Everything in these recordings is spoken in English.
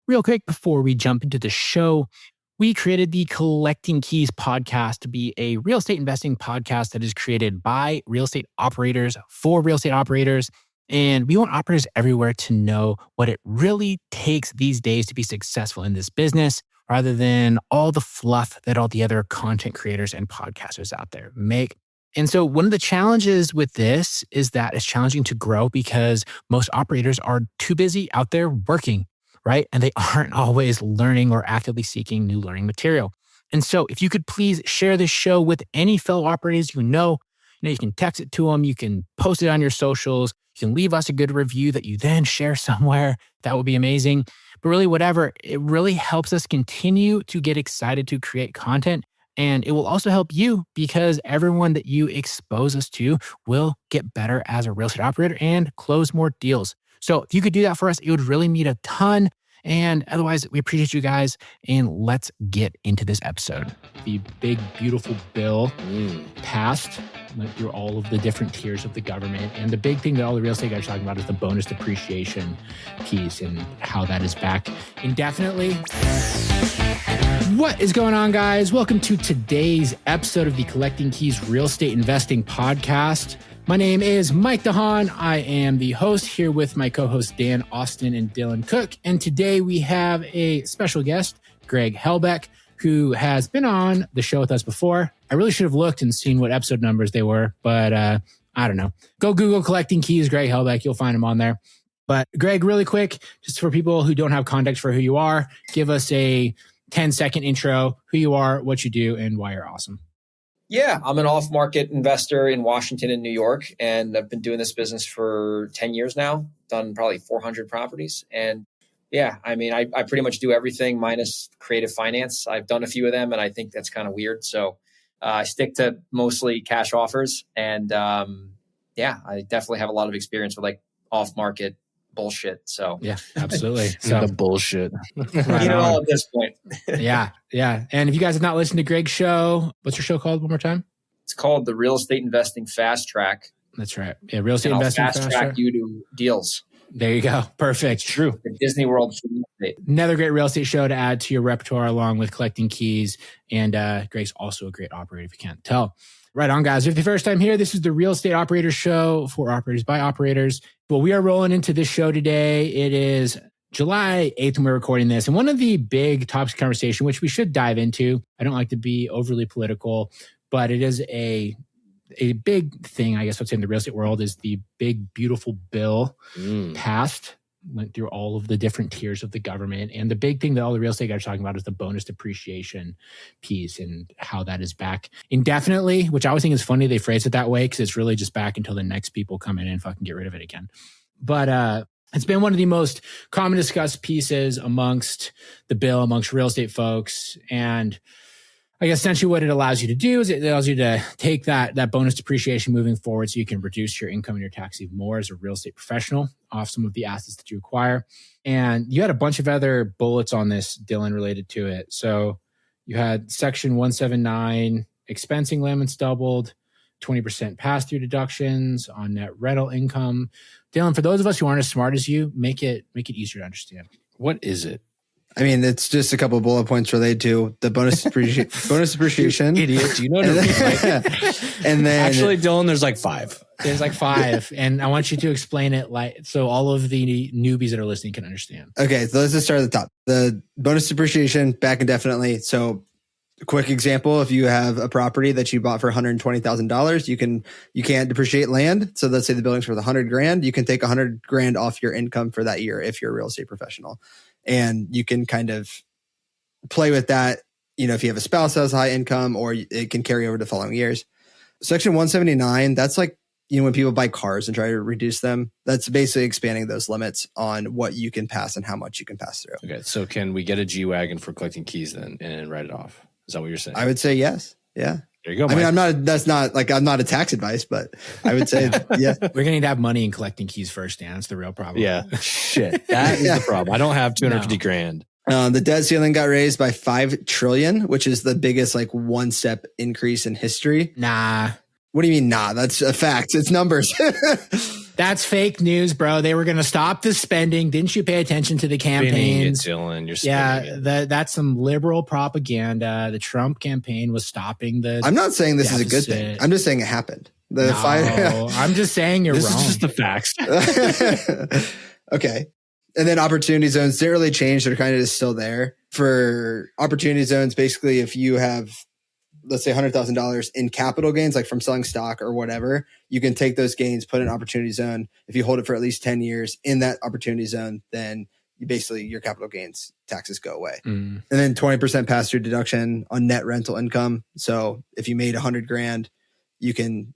Real quick, before we jump into the show, we created the Collecting Keys podcast to be a real estate investing podcast that is created by real estate operators for real estate operators. And we want operators everywhere to know what it really takes these days to be successful in this business, rather than all the fluff that all the other content creators and podcasters out there make. And so one of the challenges with this is that it's challenging to grow because most operators are too busy out there working, right? And they aren't always learning or actively seeking new learning material. And so if you could please share this show with any fellow operators you can text it to them, you can post it on your socials, you can leave us a good review that you then share somewhere. That would be amazing. But really, whatever, it really helps us continue to get excited to create content. And it will also help you because everyone that you expose us to will get better as a real estate operator and close more deals. So if you could do that for us, it would really mean a ton. And otherwise, we appreciate you guys. And let's get into this episode. The big, beautiful bill passed, went through all of the different tiers of the government. And the big thing that all the real estate guys are talking about is the bonus depreciation piece and how that is back indefinitely. What is going on, guys? Welcome to today's episode of the Collecting Keys Real Estate Investing Podcast. My name is Mike DeHaan. I am the host here with my co-hosts Dan Austin and Dylan Cook. And today we have a special guest, Greg Helbeck, who has been on the show with us before. I really should have looked and seen what episode numbers they were, but I don't know. Go Google Collecting Keys, Greg Helbeck. You'll find him on there. But Greg, really quick, just for people who don't have context for who you are, give us a 10-second intro, who you are, what you do, and why you're awesome. Yeah, I'm an off-market investor in Washington and New York, and I've been doing this business for 10 years now, done probably 400 properties. And yeah, I mean, I pretty much do everything minus creative finance. I've done a few of them, and I think that's kind of weird. So I stick to mostly cash offers. And yeah, I definitely have a lot of experience with like off-market bullshit. So yeah, absolutely. So the bullshit. Right all at this point. Yeah. And if you guys have not listened to Greg's show, what's your show called one more time? It's called the Real Estate Investing Fast Track. That's right. Yeah, Real Estate Investing Fast Track you to deals. There you go. Perfect. True. The Disney World. Another great real estate show to add to your repertoire along with Collecting Keys. And Greg's also a great operator if you can't tell. Right on, guys. If you're the first time here, this is the Real Estate Operator Show for operators by operators. Well, we are rolling into this show today. It is July 8th when we're recording this. And one of the big topics of conversation, which we should dive into, I don't like to be overly political, but it is a big thing, I guess, I'd say in the real estate world, is the big, beautiful bill passed. Went through all of the different tiers of the government. And the big thing that all the real estate guys are talking about is the bonus depreciation piece and how that is back indefinitely, which I always think is funny they phrase it that way because it's really just back until the next people come in and fucking get rid of it again. But it's been one of the most common discussed pieces amongst the bill, amongst real estate folks. And I guess essentially what it allows you to do is it allows you to take that bonus depreciation moving forward so you can reduce your income and your tax even more as a real estate professional off some of the assets that you acquire. And you had a bunch of other bullets on this, Dylan, related to it. So you had Section 179, expensing limits doubled, 20% pass-through deductions on net rental income. Dylan, for those of us who aren't as smart as you, make it easier to understand. What is it? I mean, it's just a couple of bullet points related to the bonus depreciation. Idiot. Do you know what it means? And then actually, Dylan, there's like five. There's like five. And I want you to explain it so all of the newbies that are listening can understand. Okay, so let's just start at the top. The bonus depreciation back indefinitely. So a quick example, if you have a property that you bought for $120,000, you can't depreciate land. So let's say the building's worth $100,000. You can take $100,000 off your income for that year if you're a real estate professional. And you can kind of play with that, if you have a spouse that has high income, or it can carry over to following years. Section 179, that's like, when people buy cars and try to reduce them, that's basically expanding those limits on what you can pass and how much you can pass through. Okay, so can we get a G-Wagon for Collecting Keys then and write it off? Is that what you're saying? I would say yes. Yeah. There you go, Mike. I mean, I'm not a tax advice, but I would say, yeah. We're going to need to have money in Collecting Keys first, Dan. That's the real problem. Yeah. Shit. That is the problem. I don't have $250,000. The debt ceiling got raised by $5 trillion, which is the biggest one-step increase in history. Nah. What do you mean, nah? That's a fact. It's numbers. That's fake news, bro. They were going to stop the spending. Didn't you pay attention to the campaigns? Dylan, you're spinning it. That's some liberal propaganda. The Trump campaign was stopping the I'm not saying this deficit. is a good thing. I'm just saying it happened. I'm just saying you're this wrong. This is just the facts. Okay. And then opportunity zones didn't really change. They're kind of just still there. For opportunity zones, basically, if you have, let's say $100,000 in capital gains, like from selling stock or whatever, you can take those gains, put in an opportunity zone. If you hold it for at least 10 years in that opportunity zone, then you basically, your capital gains taxes go away. And then 20% pass-through deduction on net rental income. So if you made 100 grand, you can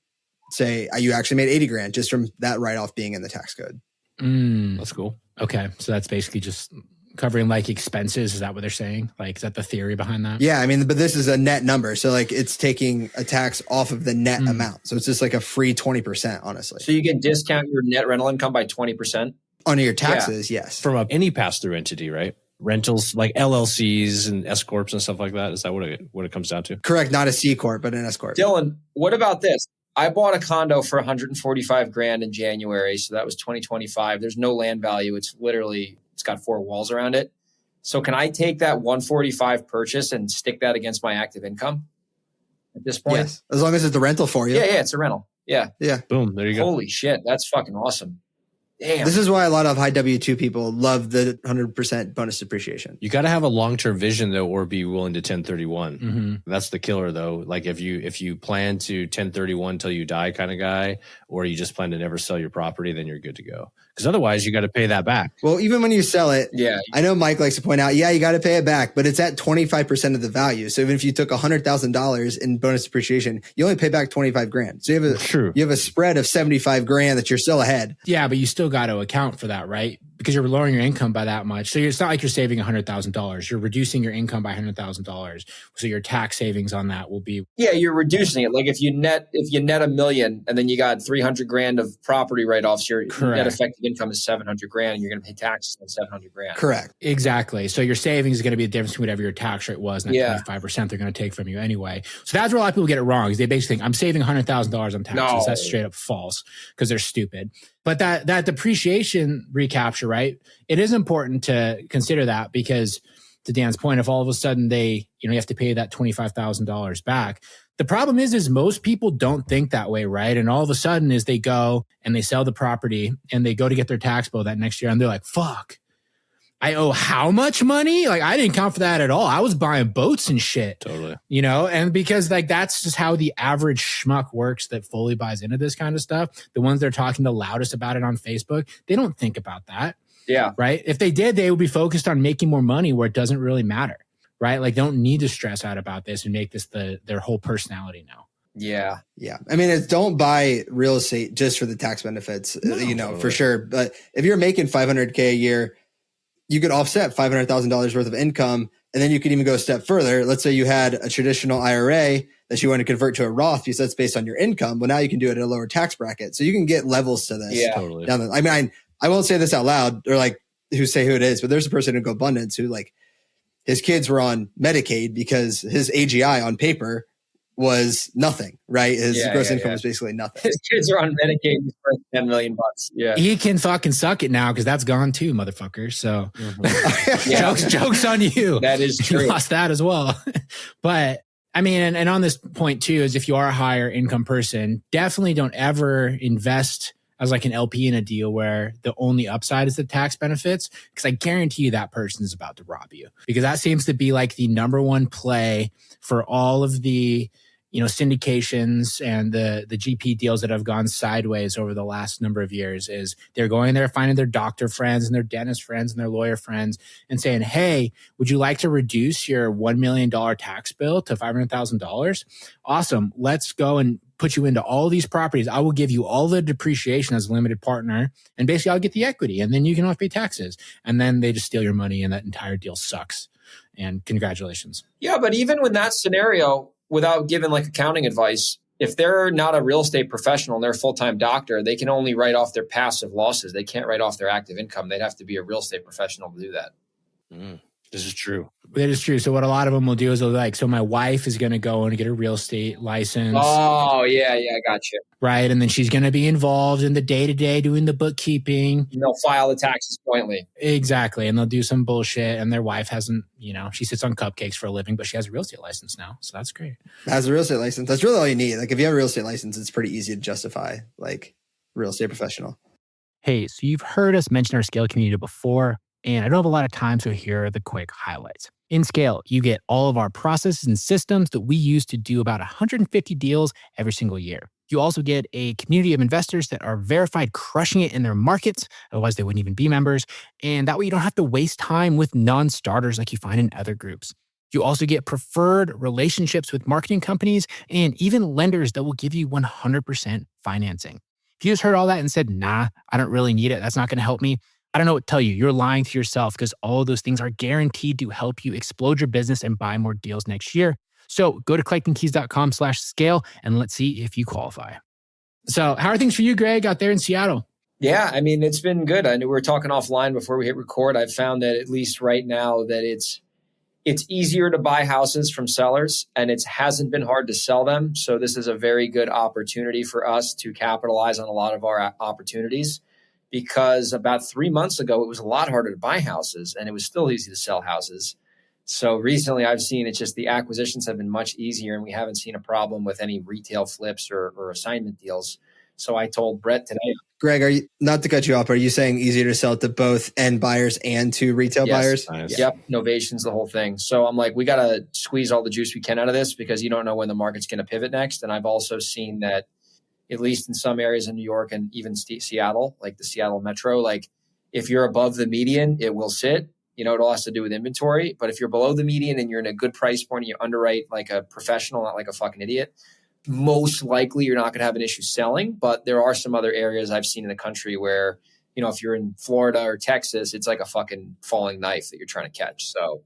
say you actually made 80 grand just from that write-off being in the tax code. That's cool. Okay. So that's basically just covering like expenses. Is that what they're saying? Like, is that the theory behind that? Yeah. I mean, but this is a net number. So like it's taking a tax off of the net amount. So it's just like a free 20%, honestly. So you can discount your net rental income by 20%? On your taxes, yes. From any pass-through entity, right? Rentals like LLCs and S corps and stuff like that. Is that what it comes down to? Correct. Not a C corp, but an S corp. Dylan, what about this? I bought a condo for 145 grand in January. So that was 2025. There's no land value. It's got 4 walls around it. So can I take that 145 purchase and stick that against my active income at this point? Yes. As long as it's the rental for you. Yeah, it's a rental. Yeah. Boom. There you go. Holy shit. That's fucking awesome. Damn. This is why a lot of high W-2 people love the 100% bonus depreciation. You got to have a long-term vision though, or be willing to 1031. That's the killer though. Like if you plan to 1031 till you die kind of guy, or you just plan to never sell your property, then you're good to go. Because otherwise you got to pay that back. Well, even when you sell it, yeah, I know Mike likes to point out, you got to pay it back, but it's at 25% of the value. So even if you took $100,000 in bonus depreciation, you only pay back 25 grand. So you have a spread of 75 grand that you're still ahead. Yeah, but you still got to account for that, right? Because you're lowering your income by that much. So it's not like you're saving $100,000. You're reducing your income by $100,000. So your tax savings on that will be. Yeah, you're reducing it. Like if you net $1 million and then you got 300 grand of property write-offs, your net effective income is 700 grand and you're going to pay taxes on 700 grand. Correct. Exactly. So your savings is going to be the difference between whatever your tax rate was and that 25% they're going to take from you anyway. So that's where a lot of people get it wrong, is they basically think I'm saving $100,000 on taxes. No. That's straight up false because they're stupid. But that depreciation recapture, right? It is important to consider that because, to Dan's point, if all of a sudden you have to pay that $25,000 back, the problem is most people don't think that way, right? And all of a sudden, is they go and they sell the property and they go to get their tax bill that next year, and they're like, "Fuck, I owe how much money? Like, I didn't count for that at all. I was buying boats and shit." Totally. And because like that's just how the average schmuck works that fully buys into this kind of stuff. The ones that are talking the loudest about it on Facebook, they don't think about that. Yeah. Right. If they did, they would be focused on making more money where it doesn't really matter. Right. Like, they don't need to stress out about this and make this their whole personality now. Yeah. Yeah. I mean, don't buy real estate just for the tax benefits, totally. For sure. But if you're making $500K a year, you could offset $500,000 worth of income. And then you could even go a step further. Let's say you had a traditional IRA that you want to convert to a Roth because that's based on your income. Well, now you can do it at a lower tax bracket. So you can get levels to this. Yeah, totally. I won't say this out loud or like who it is, but there's a person in GoAbundance who like his kids were on Medicaid because his AGI on paper was nothing, right? His gross income was basically nothing. His kids are on Medicaid. He's worth $10 million. Yeah, he can fucking suck it now because that's gone too, motherfucker. So jokes on you. That is true. You lost that as well. But I mean, and on this point too, is if you are a higher income person, definitely don't ever invest as like an LP in a deal where the only upside is the tax benefits, because I guarantee you that person is about to rob you, because that seems to be like the number one play for all of the syndications and the GP deals that have gone sideways over the last number of years. Is they're going there, finding their doctor friends and their dentist friends and their lawyer friends and saying, "Hey, would you like to reduce your $1 million tax bill to $500,000? Awesome. Let's go and put you into all these properties. I will give you all the depreciation as a limited partner, and basically I'll get the equity, and then you can only pay taxes." And then they just steal your money, and that entire deal sucks. And congratulations. Yeah, but even with that scenario, without giving like accounting advice, if they're not a real estate professional and they're a full-time doctor, they can only write off their passive losses. They can't write off their active income. They'd have to be a real estate professional to do that. This is true. That is true. So what a lot of them will do is they'll like, so my wife is going to go and get a real estate license. Oh, yeah, I got you. Right. And then she's going to be involved in the day-to-day doing the bookkeeping. And they'll file the taxes jointly. Exactly. And they'll do some bullshit. And their wife hasn't, she sits on cupcakes for a living, but she has a real estate license now. So that's great. Has a real estate license. That's really all you need. Like if you have a real estate license, it's pretty easy to justify like real estate professional. Hey, so you've heard us mention our Scale community before, and I don't have a lot of time, so here are the quick highlights. In Scale, you get all of our processes and systems that we use to do about 150 deals every single year. You also get a community of investors that are verified crushing it in their markets, otherwise they wouldn't even be members, and that way you don't have to waste time with non-starters like you find in other groups. You also get preferred relationships with marketing companies and even lenders that will give you 100% financing. If you just heard all that and said, nah, I don't really need it, that's not going to help me, I don't know what to tell you. You're lying to yourself because all of those things are guaranteed to help you explode your business and buy more deals next year. So go to collectingkeys.com/scale and let's see if you qualify. So how are things for you, Greg, out there in Seattle? Yeah, I mean, it's been good. I knew we were talking offline before we hit record. I've found that at least right now that it's easier to buy houses from sellers and it hasn't been hard to sell them. So this is a very good opportunity for us to capitalize on a lot of our opportunities, because about 3 months ago, it was a lot harder to buy houses and it was still easy to sell houses. So recently I've seen it's just the acquisitions have been much easier and we haven't seen a problem with any retail flips or assignment deals. So I told Brett today. Greg, are you, not to cut you off, are you saying easier to sell to both end buyers and to retail buyers? Nice. Yep. Novations, the whole thing. So I'm like, we got to squeeze all the juice we can out of this because you don't know when the market's going to pivot next. And I've also seen that, at least in some areas in New York and even Seattle, like the Seattle Metro, like if you're above the median, it will sit. It all has to do with inventory. But if you're below the median and you're in a good price point and you underwrite like a professional, not like a fucking idiot, most likely you're not going to have an issue selling. But there are some other areas I've seen in the country where, if you're in Florida or Texas, it's like a fucking falling knife that you're trying to catch. So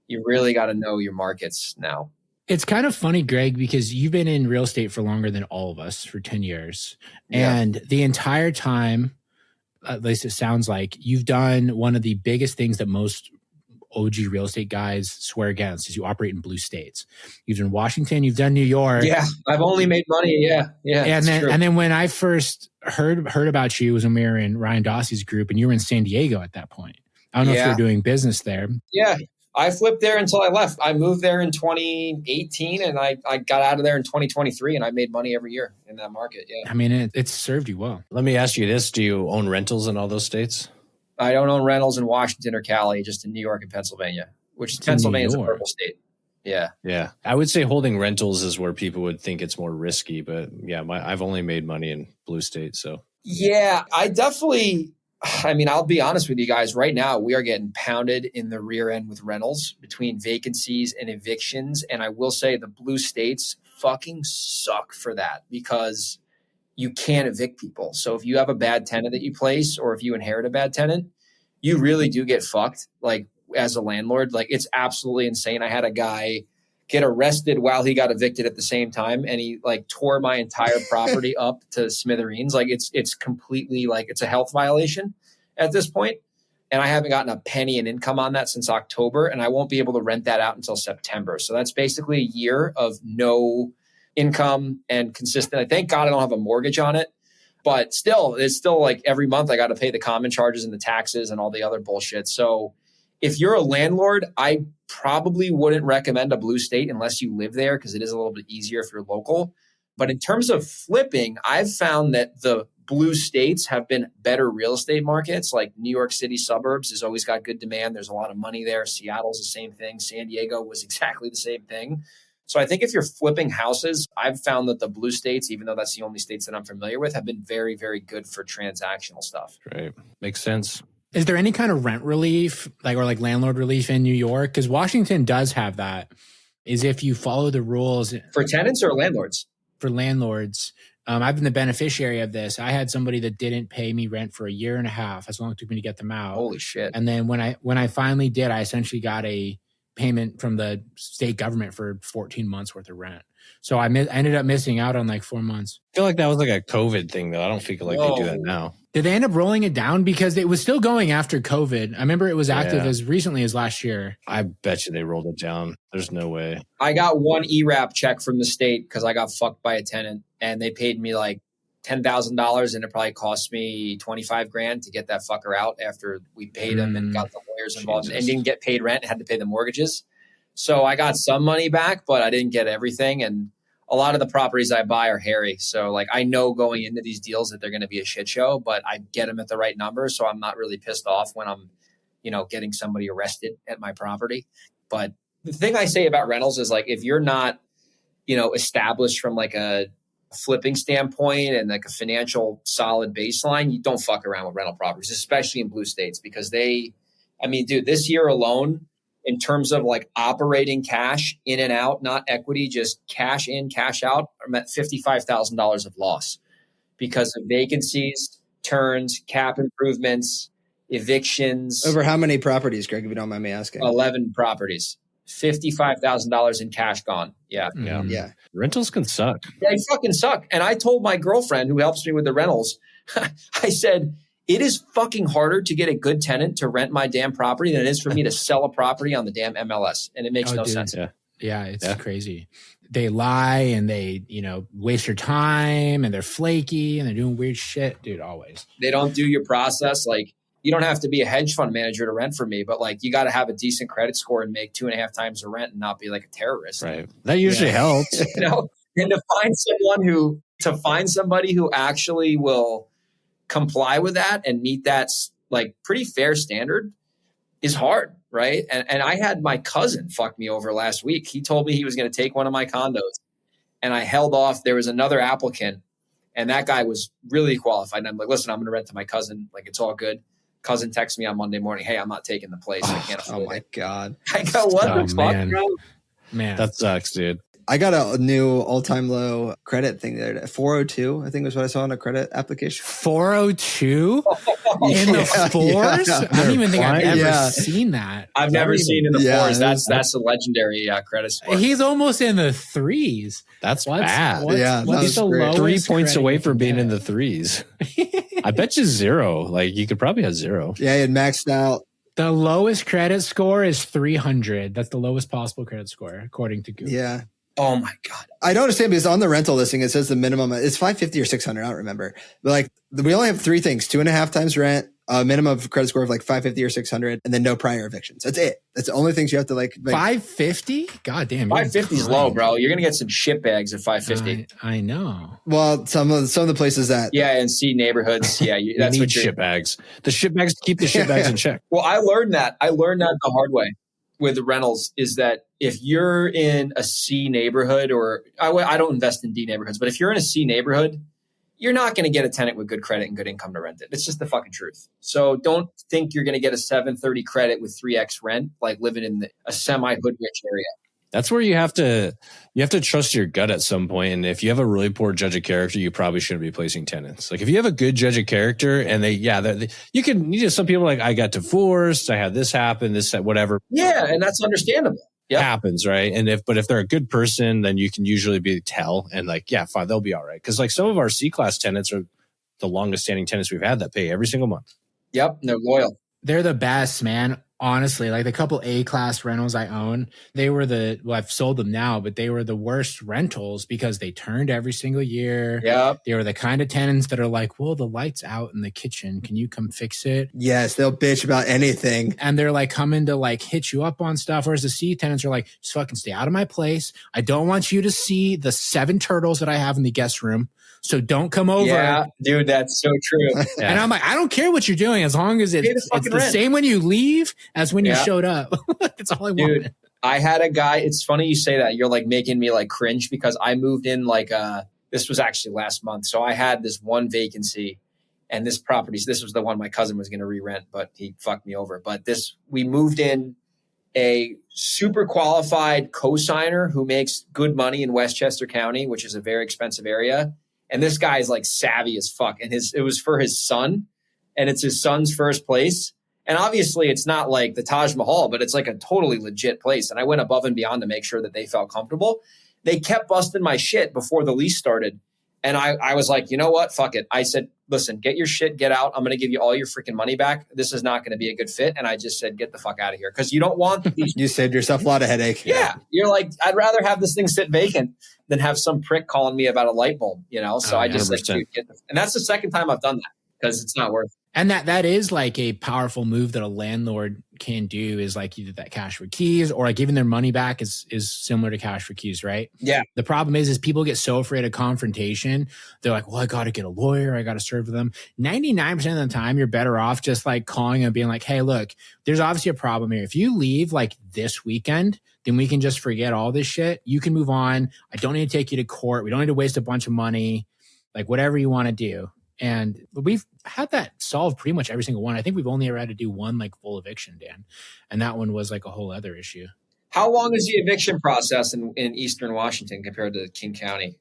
you really got to know your markets now. It's kind of funny, Greg, because you've been in real estate for longer than all of us, for 10 years. Yeah. And the entire time, at least it sounds like, you've done one of the biggest things that most OG real estate guys swear against is you operate in blue states. You've done Washington, you've done New York. Yeah, I've only made money. Yeah. And then when I first heard about you was when we were in Ryan Dossey's group and you were in San Diego at that point. I don't know if you were doing business there. Yeah. I flipped there until I left. I moved there in 2018 and I got out of there in 2023 and I made money every year in that market. Yeah. I mean, it's served you well. Let me ask you this. Do you own rentals in all those states? I don't own rentals in Washington or Cali, just in New York and Pennsylvania, which is Pennsylvania's a purple state. Yeah. Yeah. I would say holding rentals is where people would think it's more risky, but yeah, I've only made money in blue states. So yeah, I'll be honest with you guys. Right now, we are getting pounded in the rear end with rentals between vacancies and evictions. And I will say the blue states fucking suck for that because you can't evict people. So if you have a bad tenant that you place or if you inherit a bad tenant, you really do get fucked. Like as a landlord, like it's absolutely insane. I had a guy get arrested while he got evicted at the same time. And he like tore my entire property up to smithereens. Like it's completely like it's a health violation at this point. And I haven't gotten a penny in income on that since October. And I won't be able to rent that out until September. So that's basically a year of no income and consistent. Thank God I don't have a mortgage on it. But still, it's still like every month I got to pay the common charges and the taxes and all the other bullshit. So if you're a landlord, I probably wouldn't recommend a blue state unless you live there because it is a little bit easier if you're local. But in terms of flipping, I've found that the blue states have been better real estate markets. Like New York City suburbs has always got good demand. There's a lot of money there. Seattle's the same thing. San Diego was exactly the same thing. So I think if you're flipping houses, I've found that the blue states, even though that's the only states that I'm familiar with, have been very, very good for transactional stuff. Right. Makes sense. Is there any kind of rent relief or landlord relief in New York? Because Washington does have that. Is if you follow the rules. For tenants or landlords? For landlords. I've been the beneficiary of this. I had somebody that didn't pay me rent for a year and a half, as long as it took me to get them out. Holy shit. And then when I finally did, I essentially got a payment from the state government for 14 months worth of rent. So I ended up missing out on like 4 months. I feel like that was like a COVID thing, though. I don't feel like they do that now. Did they end up rolling it down? Because it was still going after COVID. I remember it was active as recently as last year. I bet you they rolled it down. There's no way. I got one ERAP check from the state because I got fucked by a tenant, and they paid me like $10,000, and it probably cost me $25,000 to get that fucker out after we paid him and got the lawyers involved and didn't get paid rent and had to pay the mortgages. So I got some money back, but I didn't get everything. And a lot of the properties I buy are hairy. So like I know going into these deals that they're going to be a shit show, but I get them at the right number. So I'm not really pissed off when I'm, getting somebody arrested at my property. But the thing I say about rentals is like, if you're not, established from like a flipping standpoint and like a financial solid baseline, you don't fuck around with rental properties, especially in blue states, because this year alone, in terms of like operating cash in and out, not equity, just cash in, cash out, I'm at $55,000 of loss because of vacancies, turns, cap improvements, evictions. Over how many properties, Greg, if you don't mind me asking? 11 properties. $55,000 in cash gone. Yeah. Yeah. Rentals can suck. They fucking suck. And I told my girlfriend who helps me with the rentals, I said, it is fucking harder to get a good tenant to rent my damn property than it is for me to sell a property on the damn MLS. And it makes no sense. Yeah, it's crazy. They lie and they, waste your time and they're flaky and they're doing weird shit, dude, always. They don't do your process. Like, you don't have to be a hedge fund manager to rent for me, but like you got to have a decent credit score and make 2.5 times the rent and not be like a terrorist. Right. That usually helps. And to find somebody who actually will comply with that and meet that like pretty fair standard is hard. Right. And I had my cousin fuck me over last week. He told me he was going to take one of my condos and I held off. There was another applicant and that guy was really qualified. And I'm like, listen, I'm going to rent to my cousin. Like, it's all good. Cousin texts me on Monday morning. Hey, I'm not taking the place. I can't afford it. Oh my God. I go, what the fuck, bro? Man, that sucks, dude. I got a new all-time low credit thing there. 402, I think was what I saw on a credit application. 402 in the fours? Yeah. I don't even think I've ever seen that. I've never seen in the fours. That's a legendary credit score. He's almost in the threes. That's bad. What's the lowest 3 points away from being in the threes. I bet you 0. Like you could probably have 0. Yeah, it maxed out. The lowest credit score is 300. That's the lowest possible credit score, according to Google. Yeah. Oh my God. I don't understand because on the rental listing, it says the minimum is 550 or 600. I don't remember. But like we only have 3 things: 2.5 times rent, a minimum of credit score of like 550 or 600, and then no prior evictions. That's it. That's the only things you have to like 550? God damn. 550 is low, bro. You're going to get some shit bags at 550. I know. Well, some of the places that. Yeah. And C neighborhoods. Yeah. That's what shit bags. The shit bags keep the shit bags in check. Well, I learned that the hard way with the rentals is that if you're in a C neighborhood, or I don't invest in D neighborhoods, but if you're in a C neighborhood, you're not going to get a tenant with good credit and good income to rent it. It's just the fucking truth. So don't think you're going to get a 730 credit with 3x rent, like living in a semi-hood rich area. That's where you have to trust your gut at some point. And if you have a really poor judge of character, you probably shouldn't be placing tenants. Like if you have a good judge of character and some people are like, I got divorced, I had this happen, whatever. Yeah. And that's understandable. Yep. Happens, right? And if they're a good person, then you can usually tell and like, yeah, fine, they'll be all right. Cause like some of our C-class tenants are the longest standing tenants we've had that pay every single month. Yep. And they're loyal. They're the best, man. Honestly, like the couple A-class rentals I own, I've sold them now, but they were the worst rentals because they turned every single year. Yeah. They were the kind of tenants that are like, well, the light's out in the kitchen. Can you come fix it? Yes, they'll bitch about anything. And they're like coming to like hit you up on stuff. Whereas the C tenants are like, just fucking stay out of my place. I don't want you to see the 7 turtles that I have in the guest room. So don't come over. Yeah, dude, that's so true. Yeah. And I'm like, I don't care what you're doing as long as it's the same when you leave as when you showed up. That's all I want. Dude, I had a guy. It's funny you say that. You're like making me like cringe because I moved in this was actually last month. So I had this one vacancy and this was the one my cousin was going to re-rent, but he fucked me over. But we moved in a super qualified co-signer who makes good money in Westchester County, which is a very expensive area. And this guy is like savvy as fuck. And it was for his son, and it's his son's first place. And obviously it's not like the Taj Mahal, but it's like a totally legit place. And I went above and beyond to make sure that they felt comfortable. They kept busting my shit before the lease started. And I was like, you know what? Fuck it. I said, listen, get your shit, get out. I'm going to give you all your freaking money back. This is not going to be a good fit. And I just said, get the fuck out of here. Because you don't want these. You saved yourself a lot of headache. Yeah. You're like, I'd rather have this thing sit vacant than have some prick calling me about a light bulb, you know? So I just said, dude, and that's the second time I've done that because it's not worth it. And that is like a powerful move that a landlord can do, is like either that cash for keys or like giving their money back is similar to cash for keys, right? Yeah. The problem is people get so afraid of confrontation. They're like, well, I got to get a lawyer. I got to serve them. 99% of the time, you're better off just like calling and being like, hey, look, there's obviously a problem here. If you leave like this weekend, then we can just forget all this shit. You can move on. I don't need to take you to court. We don't need to waste a bunch of money, like whatever you want to do. And we've had that solved pretty much every single one. I think we've only ever had to do one like full eviction, Dan. And that one was like a whole other issue. How long is the eviction process in Eastern Washington compared to King County?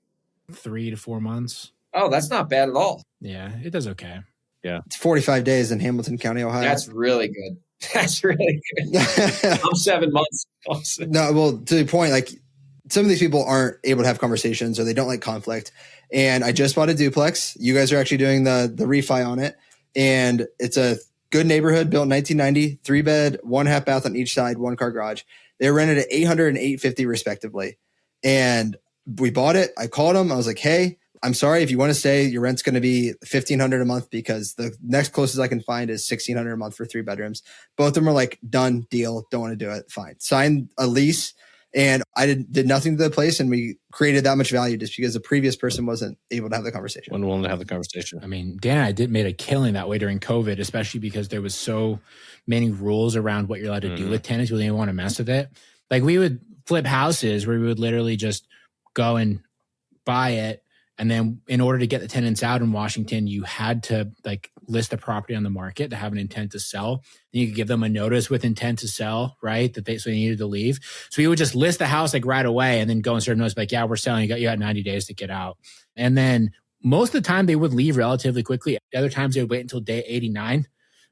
3 to 4 months. Oh, that's not bad at all. Yeah, it does okay. Yeah. It's 45 days in Hamilton County, Ohio. That's really good. That's really good. I'm 7 months. No, well, to the point, like some of these people aren't able to have conversations or they don't like conflict. And I just bought a duplex. You guys are actually doing the refi on it. And it's a good neighborhood built in 1990, 3-bed, 1.5 bath on each side, 1-car garage. They were rented at $800 and $850 respectively. And we bought it. I called them. I was like, hey, I'm sorry. If you want to stay, your rent's going to be $1,500 a month because the next closest I can find is $1,600 a month for 3 bedrooms. Both of them are like, done deal. Don't want to do it. Fine. Signed a lease. And I did nothing to the place, and we created that much value just because the previous person wasn't able to have the conversation. Wasn't willing to have the conversation. I mean, Dan and I made a killing that way during COVID, especially because there was so many rules around what you're allowed to do with tenants. We didn't want to mess with it. Like we would flip houses where we would literally just go and buy it. And then in order to get the tenants out in Washington, you had to like list the property on the market to have an intent to sell. And you could give them a notice with intent to sell, right? So they needed to leave. So we would just list the house like right away and then go and serve notice like, yeah, we're selling. You got 90 days to get out. And then most of the time they would leave relatively quickly. Other times they would wait until day 89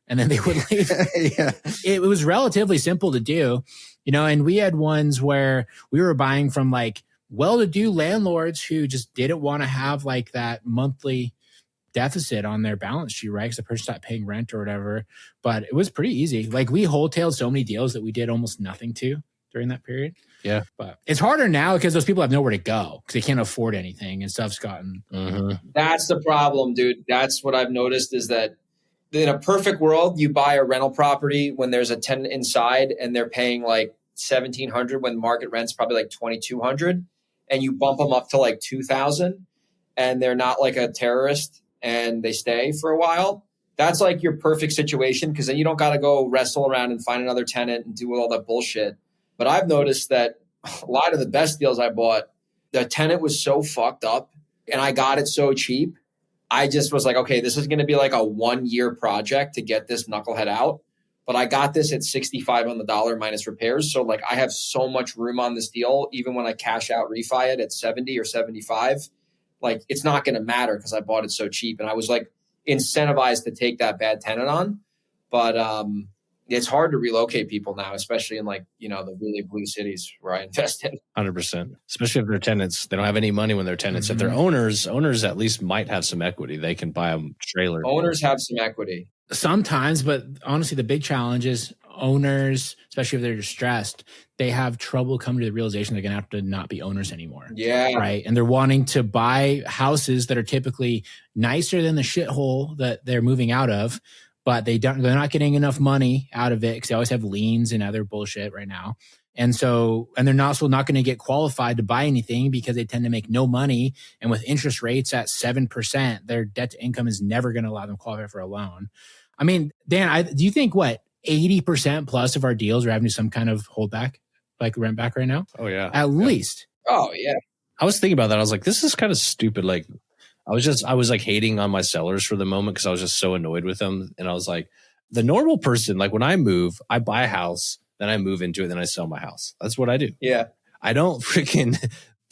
and then they would leave. Yeah. It was relatively simple to do, you know, and we had ones where we were buying from like well-to-do landlords who just didn't want to have like that monthly deficit on their balance sheet, right? Because the person stopped paying rent or whatever. But it was pretty easy. Like we wholetailed so many deals that we did almost nothing to during that period. Yeah. But it's harder now because those people have nowhere to go because they can't afford anything and stuff's gotten. That's the problem, dude. That's what I've noticed is that in a perfect world, you buy a rental property when there's a tenant inside and they're paying like $1,700 when market rent's probably like $2,200. And you bump them up to like 2,000 and they're not like a terrorist and they stay for a while. That's like your perfect situation because then you don't got to go wrestle around and find another tenant and do all that bullshit. But I've noticed that a lot of the best deals I bought, the tenant was so fucked up and I got it so cheap. I just was like, okay, this is going to be like a 1-year project to get this knucklehead out. But I got this at 65 on the dollar minus repairs. So like I have so much room on this deal. Even when I cash out refi it at 70 or 75, like it's not going to matter because I bought it so cheap. And I was like incentivized to take that bad tenant on. But it's hard to relocate people now, especially in like, you know, the really blue cities where I invest in. 100%. Especially if they're tenants. They don't have any money when they're tenants. If they're owners at least might have some equity. They can buy a trailer. Owners have some equity. Sometimes, but honestly, the big challenge is owners, especially if they're distressed, they have trouble coming to the realization they're going to have to not be owners anymore. Yeah. Right. And they're wanting to buy houses that are typically nicer than the shithole that they're moving out of, but they're not getting enough money out of it because they always have liens and other bullshit right now. And they're also not going to get qualified to buy anything because they tend to make no money. And with interest rates at 7%, their debt to income is never going to allow them to qualify for a loan. I mean, Dan, do you think 80% plus of our deals are having some kind of holdback, like rent back right now? Oh, yeah. At least. Oh, yeah. I was thinking about that. I was like, this is kind of stupid. Like, I was like hating on my sellers for the moment because I was just so annoyed with them. And I was like, the normal person, like when I move, I buy a house, then I move into it, then I sell my house. That's what I do. Yeah. I don't freaking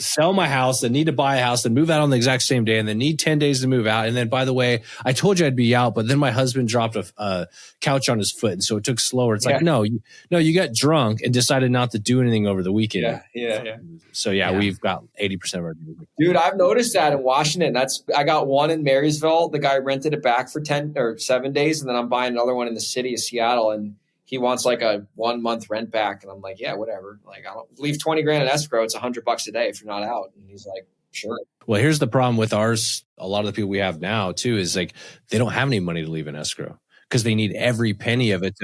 sell my house, then need to buy a house, then move out on the exact same day, and then need 10 days to move out. And then, by the way, I told you I'd be out, but then my husband dropped a couch on his foot, and so it took slower. It's like, no, you got drunk and decided not to do anything over the weekend. Yeah. So we've got 80% of our dude. I've noticed that in Washington. I got one in Marysville. The guy rented it back for 10 or 7 days, and then I'm buying another one in the city of Seattle, and he wants like a 1 month rent back. And I'm like, yeah, whatever. Like, I'll leave 20 grand in escrow. It's $100 a day if you're not out. And he's like, sure. Well, here's the problem with ours. A lot of the people we have now too, is like, they don't have any money to leave in escrow because they need every penny of it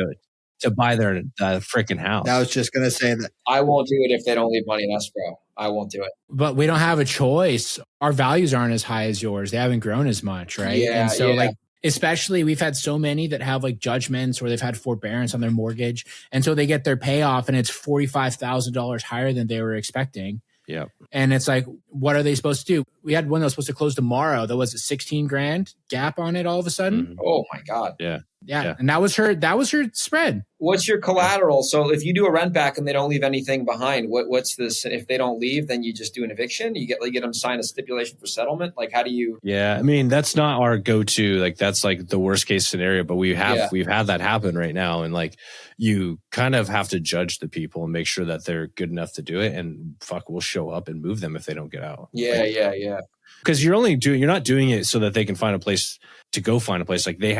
to buy their freaking house. I was just going to say that. I won't do it if they don't leave money in escrow. I won't do it. But we don't have a choice. Our values aren't as high as yours. They haven't grown as much, right? Yeah, and so especially we've had so many that have like judgments or they've had forbearance on their mortgage. And so they get their payoff and it's $45,000 higher than they were expecting. Yeah. And it's like, what are they supposed to do? We had one that was supposed to close tomorrow. There was a 16 grand gap on it all of a sudden. Mm-hmm. Oh my God. Yeah. And that was her spread. What's your collateral? So if you do a rent back and they don't leave anything behind, what's this? If they don't leave, then you just do an eviction. You get them to sign a stipulation for settlement. Like, how do you? Yeah, I mean, that's not our go-to. Like, that's like the worst case scenario. But we've had that happen right now, and like, you kind of have to judge the people and make sure that they're good enough to do it. And we'll show up and move them if they don't get out. Yeah. Because you're not doing it so that they can find a place to go find a place. Like we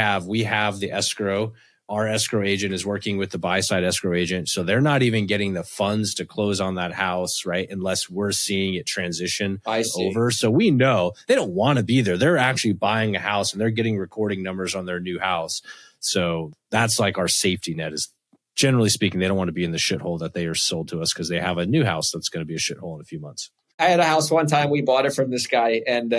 have the escrow. Our escrow agent is working with the buy side escrow agent. So they're not even getting the funds to close on that house, right? Unless we're seeing it transition over. So we know they don't want to be there. They're actually buying a house and they're getting recording numbers on their new house. So that's like our safety net is, generally speaking, they don't want to be in the shithole that they are sold to us because they have a new house that's going to be a shithole in a few months. I had a house one time. We bought it from this guy, and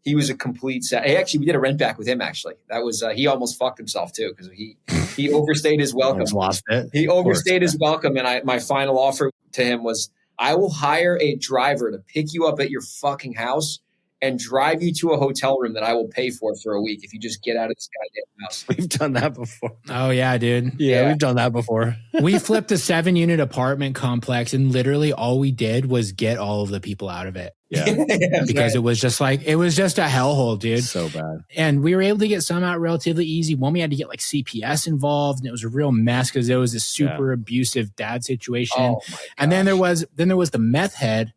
he was a complete set. Actually, we did a rent back with him. Actually, that was he almost fucked himself too because he overstayed his welcome. Lost it. He overstayed his welcome, and my final offer to him was, I will hire a driver to pick you up at your fucking house and drive you to a hotel room that I will pay for a week if you just get out of this goddamn house. We've done that before. Oh, yeah, dude. Yeah, we've done that before. We flipped a 7-unit apartment complex, and literally all we did was get all of the people out of it. Yeah. Because it was just a hellhole, dude. So bad. And we were able to get some out relatively easy. One, we had to get like CPS involved, and it was a real mess because there was this super abusive dad situation. Oh my gosh. And then there was the meth head,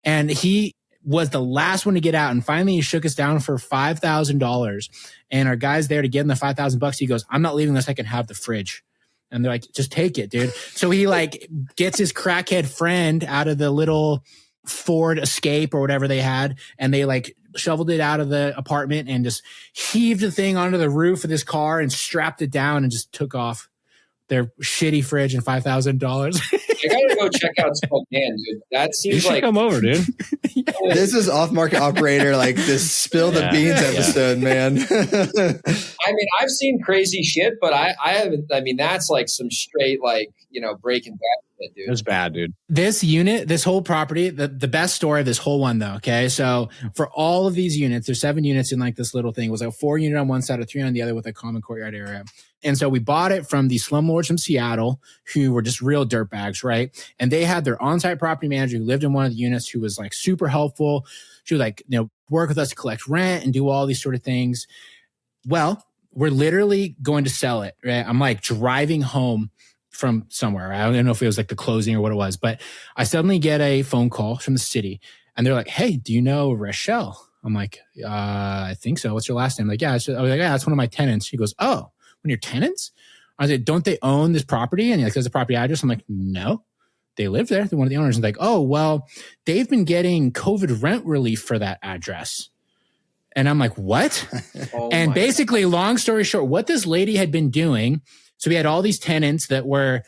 and he was the last one to get out. And finally he shook us down for $5,000. And our guy's there to get him the $5,000. He goes, I'm not leaving unless I can have the fridge. And they're like, just take it, dude. So he like gets his crackhead friend out of the little Ford Escape or whatever they had. And they like shoveled it out of the apartment and just heaved the thing onto the roof of this car and strapped it down and just took off their shitty fridge and $5,000. I gotta go check out Spokane, dude. That seems like come over, dude. This is off-market operator, like this spill the beans episode, man. I mean, I've seen crazy shit, but I haven't. I mean, that's like some straight, like, Breaking Bad shit, dude. It was bad, dude. This whole property, the best story of this whole one, though. Okay, so for all of these units, there's 7 units in like this little thing. It was like a 4-unit on one side, a 3 on the other, with a common courtyard area. And so we bought it from the slumlords from Seattle who were just real dirtbags, right? And they had their on-site property manager who lived in one of the units who was like super helpful. She would like, work with us to collect rent and do all these sort of things. Well, we're literally going to sell it, right? I'm like driving home from somewhere. I don't know if it was like the closing or what it was, but I suddenly get a phone call from the city and they're like, hey, do you know Rochelle? I'm like, I think so. What's your last name? Like, yeah. I was like, yeah, that's one of my tenants. She goes, oh, one of your tenants? I was like, don't they own this property? And like, there's a property address. I'm like, no, they live there. They're one of the owners. And like, oh, well, they've been getting COVID rent relief for that address. And I'm like, what? And basically, long story short, what this lady had been doing. So we had all these tenants that were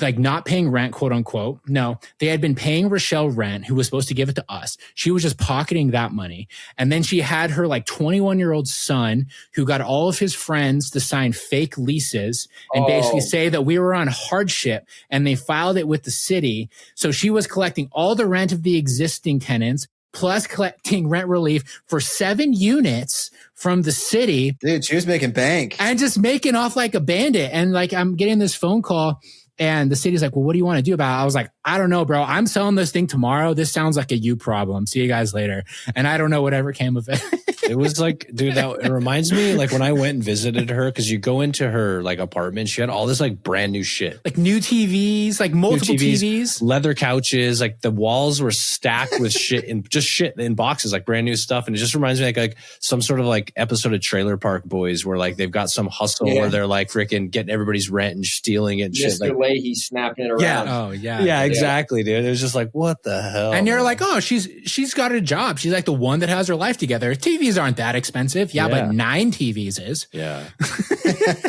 like not paying rent, quote unquote. No, they had been paying Rochelle rent, who was supposed to give it to us. She was just pocketing that money. And then she had her like 21-year-old son who got all of his friends to sign fake leases and basically say that we were on hardship, and they filed it with the city. So she was collecting all the rent of the existing tenants, plus collecting rent relief for 7 units from the city. Dude, she was making bank. And just making off like a bandit. And like, I'm getting this phone call And the city's like, well, what do you want to do about it? I was like, I don't know, bro. I'm selling this thing tomorrow. This sounds like a you problem. See you guys later. And I don't know whatever came of it. It was like, dude, it reminds me like when I went and visited her, because you go into her like apartment, she had all this like brand new shit. Like new TVs, like multiple TVs, leather couches, like the walls were stacked with shit and just shit in boxes, like brand new stuff. And it just reminds me like some sort of like episode of Trailer Park Boys where like they've got some hustle where they're like freaking getting everybody's rent and stealing it and shit. Mr. Leahy snapping it around. Yeah. Oh, yeah. Yeah, exactly, dude. It was just like, what the hell? And you're like, oh, she's got a job. She's like the one that has her life together. TVs aren't that expensive. Yeah, but 9 TVs is. Yeah.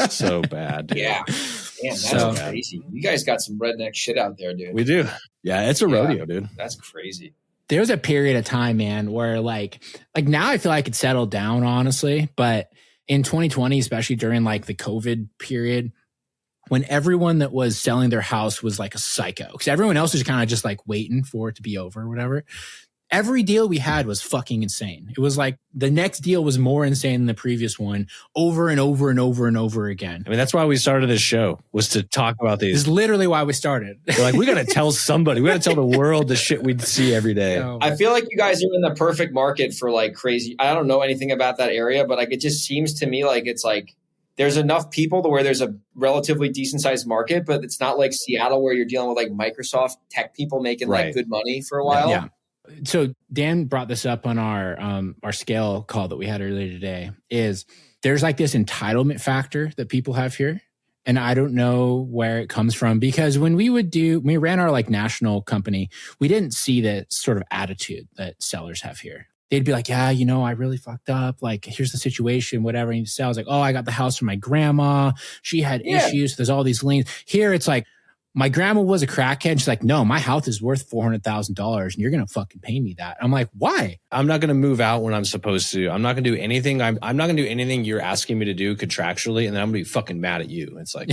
So bad, dude. Yeah. Damn, that's crazy. You guys got some redneck shit out there, dude. We do. Yeah, it's a rodeo, dude. That's crazy. There was a period of time, man, where like now I feel like it settled down, honestly. But in 2020, especially during like the COVID period, when everyone that was selling their house was like a psycho, because everyone else was kind of just like waiting for it to be over or whatever. Every deal we had was fucking insane. It was like the next deal was more insane than the previous one over and over and over and over again. I mean, that's why we started this show, was to talk about these. This is literally why we started. We're like, we got to tell somebody. We got to tell the world the shit we see every day. I feel like you guys are in the perfect market for like crazy. I don't know anything about that area, but like it just seems to me like it's like there's enough people to where there's a relatively decent sized market, but it's not like Seattle where you're dealing with like Microsoft tech people making like good money for a while. Yeah. So Dan brought this up on our scale call that we had earlier today, is there's like this entitlement factor that people have here. And I don't know where it comes from, because when we ran our like national company, we didn't see the sort of attitude that sellers have here. They'd be like, yeah, I really fucked up. Like, here's the situation, whatever. And you sell. I was like, oh, I got the house from my grandma. She had issues. There's all these liens. Here it's like, my grandma was a crackhead. She's like, no, my house is worth $400,000 and you're going to fucking pay me that. I'm like, why? I'm not going to move out when I'm supposed to. I'm not going to do anything. I'm not going to do anything you're asking me to do contractually. And then I'm going to be fucking mad at you. It's like,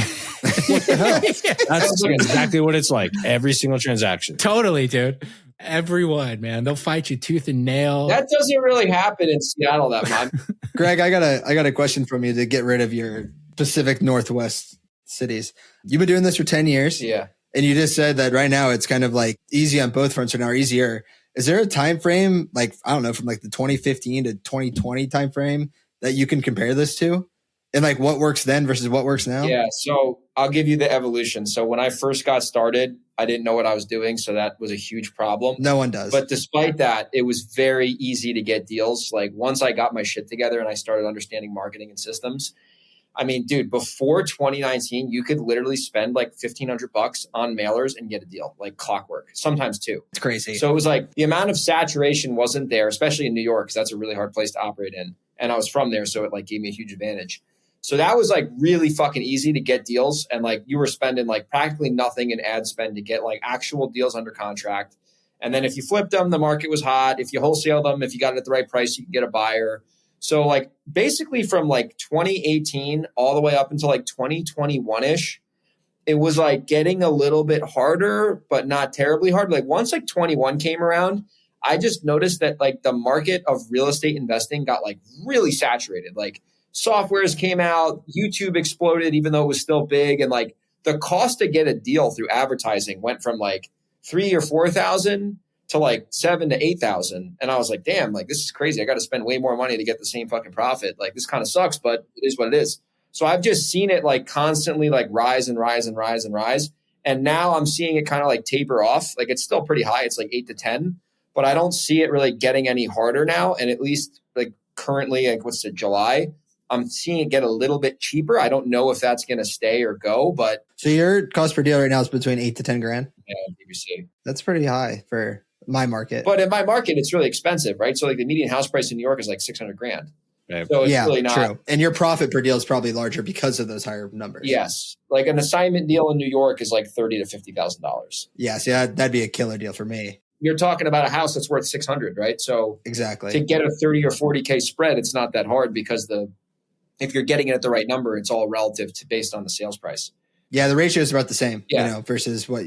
what the hell? That's exactly what it's like. Every single transaction. Totally, dude. Everyone, man. They'll fight you tooth and nail. That doesn't really happen in Seattle that much. Greg, I got a question from you to get rid of your Pacific Northwest cities. You've been doing this for 10 years. Yeah. And you just said that right now it's kind of like easy on both fronts right now, or easier. Is there a time frame, like, I don't know, from like the 2015 to 2020 time frame that you can compare this to? And like what works then versus what works now? Yeah. So I'll give you the evolution. So when I first got started, I didn't know what I was doing. So that was a huge problem. No one does. But despite that, it was very easy to get deals. Like once I got my shit together and I started understanding marketing and systems, I mean, dude, before 2019, you could literally spend like $1,500 on mailers and get a deal, like clockwork, sometimes two. It's crazy. So it was like the amount of saturation wasn't there, especially in New York, because that's a really hard place to operate in. And I was from there, so it like gave me a huge advantage. So that was like really fucking easy to get deals. And like you were spending like practically nothing in ad spend to get like actual deals under contract. And then if you flipped them, the market was hot. If you wholesaled them, if you got it at the right price, you could get a buyer. So like basically from like 2018 all the way up until like 2021-ish, it was like getting a little bit harder, but not terribly hard. Like once like 21 came around, I just noticed that like the market of real estate investing got like really saturated. Like softwares came out, YouTube exploded, even though it was still big. And like the cost to get a deal through advertising went from like 3,000 or 4,000 to like 7,000 to 8,000. And I was like, damn, like this is crazy. I got to spend way more money to get the same fucking profit. Like this kind of sucks, but it is what it is. So I've just seen it like constantly like rise and rise and rise and rise. And now I'm seeing it kind of like taper off. Like it's still pretty high. It's like 8 to 10, but I don't see it really getting any harder now. And at least like currently, like what's it, July, I'm seeing it get a little bit cheaper. I don't know if that's going to stay or go, but. So your cost per deal right now is between 8 to 10 grand? Yeah, BBC. That's pretty high for my market. But in my market, it's really expensive, right? So like the median house price in New York is like 600 grand. Right. So it's really not. True. And your profit per deal is probably larger because of those higher numbers. Yes. Like an assignment deal in New York is like $30,000 to $50,000. Yes. Yeah. That'd be a killer deal for me. You're talking about a house that's worth 600, right? So exactly to get a 30 or 40K spread, it's not that hard because if you're getting it at the right number, it's all relative to based on the sales price. Yeah. The ratio is about the same, yeah. Versus what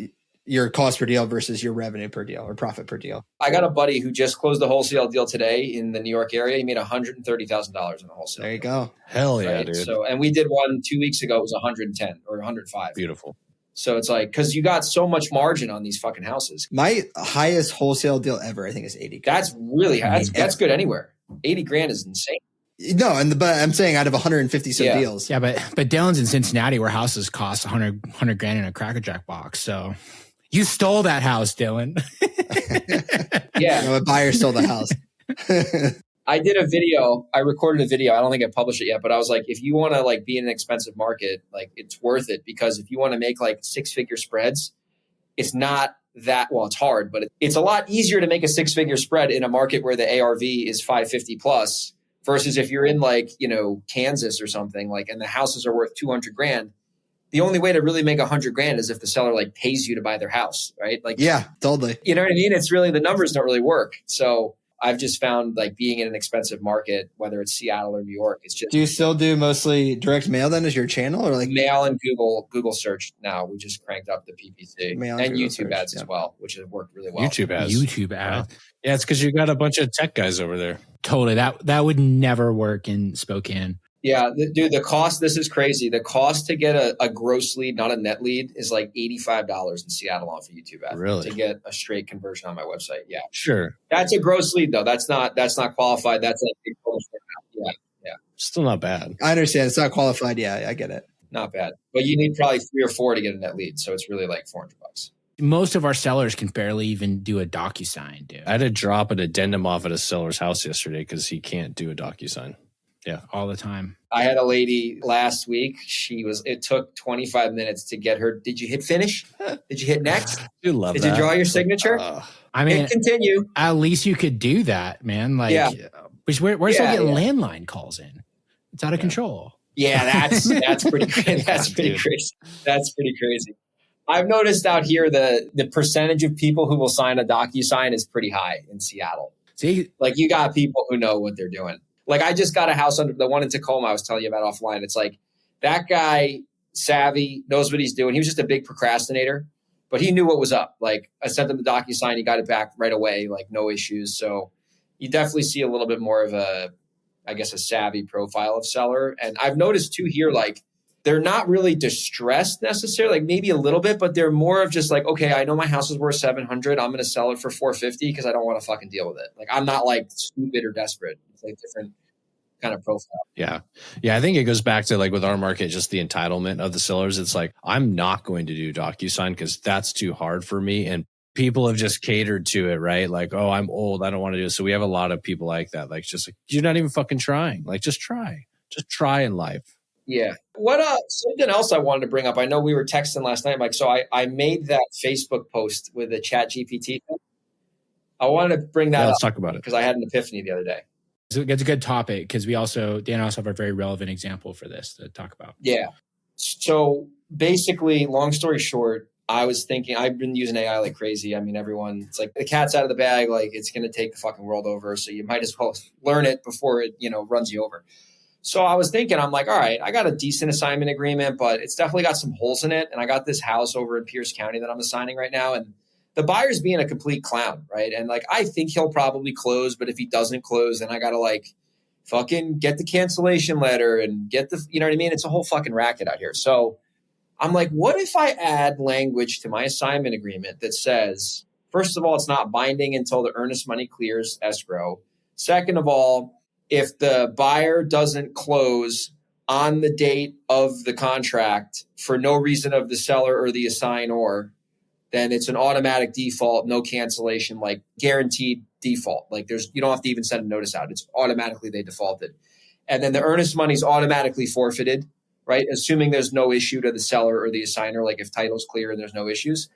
your cost per deal versus your revenue per deal or profit per deal. I got a buddy who just closed a wholesale deal today in the New York area. He made $130,000 in a wholesale. There you go. Hell yeah, right? dude. So, and we did one 2 weeks ago. It was 110 or 105. Beautiful. So it's like, because you got so much margin on these fucking houses. My highest wholesale deal ever, I think, is 80. That's really high. That's good anywhere. 80 grand is insane. No, but I'm saying out of 150 some deals. Yeah, but Dylan's in Cincinnati where houses cost 100 grand in a Cracker Jack box. So you stole that house, Dylan. Yeah. No, a buyer stole the house. I did a video. I recorded a video. I don't think I published it yet, but I was like, if you want to like be in an expensive market, like it's worth it, because if you want to make like 6-figure spreads, it's not that, well, it's hard, but it's a lot easier to make a 6-figure spread in a market where the ARV is 550 plus versus if you're in like, Kansas or something like, and the houses are worth 200 grand. The only way to really make 100 grand is if the seller like pays you to buy their house, right? Like, yeah, totally. You know what I mean? It's really, the numbers don't really work. So I've just found like being in an expensive market, whether it's Seattle or New York, it's just. Do you still do mostly direct mail then as your channel, or like mail and Google search now? We just cranked up the PPC mail and Google YouTube search, as well, which has worked really well. YouTube ads. Yeah, it's because you got a bunch of tech guys over there. Totally. That would never work in Spokane. Yeah, dude, the cost, this is crazy. The cost to get a gross lead, not a net lead, is like $85 in Seattle off of YouTube ads. Really? To get a straight conversion on my website. Yeah. Sure. That's a gross lead though. That's not qualified. That's like, yeah. Still not bad. I understand. It's not qualified. Yeah, I get it. Not bad. But you need probably 3 or 4 to get a net lead. So it's really like $400. Most of our sellers can barely even do a DocuSign, dude. I had to drop an addendum off at a seller's house yesterday because he can't do a DocuSign. Yeah. All the time. I had a lady last week. It took 25 minutes to get her. Did you hit finish? Did you hit next? You love Did that. you draw your signature? I mean, hit continue. At least you could do that, man. Like, yeah. We're still getting landline calls in. It's out of control. Yeah, that's pretty crazy. That's pretty crazy. That's pretty crazy. I've noticed out here the percentage of people who will sign a DocuSign is pretty high in Seattle. See, like you got people who know what they're doing. Like I just got a house under the one in Tacoma I was telling you about offline. It's like that guy, savvy, knows what he's doing. He was just a big procrastinator, but he knew what was up. Like I sent him the DocuSign. He got it back right away, like no issues. So you definitely see a little bit more of a savvy profile of seller. And I've noticed too here, like they're not really distressed necessarily, like maybe a little bit, but they're more of just like, okay, I know my house is worth 700. I'm going to sell it for 450 because I don't want to fucking deal with it. Like I'm not like stupid or desperate. It's like different kind of profile. Yeah. I think it goes back to like with our market, just the entitlement of the sellers. It's like, I'm not going to do DocuSign because that's too hard for me. And people have just catered to it, right? Like, oh, I'm old. I don't want to do it. So we have a lot of people like that. Like, just like, you're not even fucking trying. Like, just try in life. Yeah. What something else I wanted to bring up. I know we were texting last night, Mike. So I made that Facebook post with the ChatGPT. I wanted to bring that up. Let's talk about it because I had an epiphany the other day. So it's a good topic because Dan and I also have a very relevant example for this to talk about. Yeah. So basically, long story short, I was thinking, I've been using AI like crazy. I mean, it's like the cat's out of the bag. Like it's going to take the fucking world over. So you might as well learn it before it, runs you over. So I was thinking, I'm like, all right, I got a decent assignment agreement, but it's definitely got some holes in it. And I got this house over in Pierce County that I'm assigning right now. And the buyer's being a complete clown, right? And like, I think he'll probably close, but if he doesn't close, then I got to like fucking get the cancellation letter and get the, you know what I mean? It's a whole fucking racket out here. So I'm like, what if I add language to my assignment agreement that says, first of all, it's not binding until the earnest money clears escrow. Second of all, if the buyer doesn't close on the date of the contract for no reason of the seller or the assignor, then it's an automatic default, no cancellation, like guaranteed default. Like you don't have to even send a notice out. It's automatically they defaulted. And then the earnest money is automatically forfeited, right? Assuming there's no issue to the seller or the assigner, like if title's clear and there's no issues.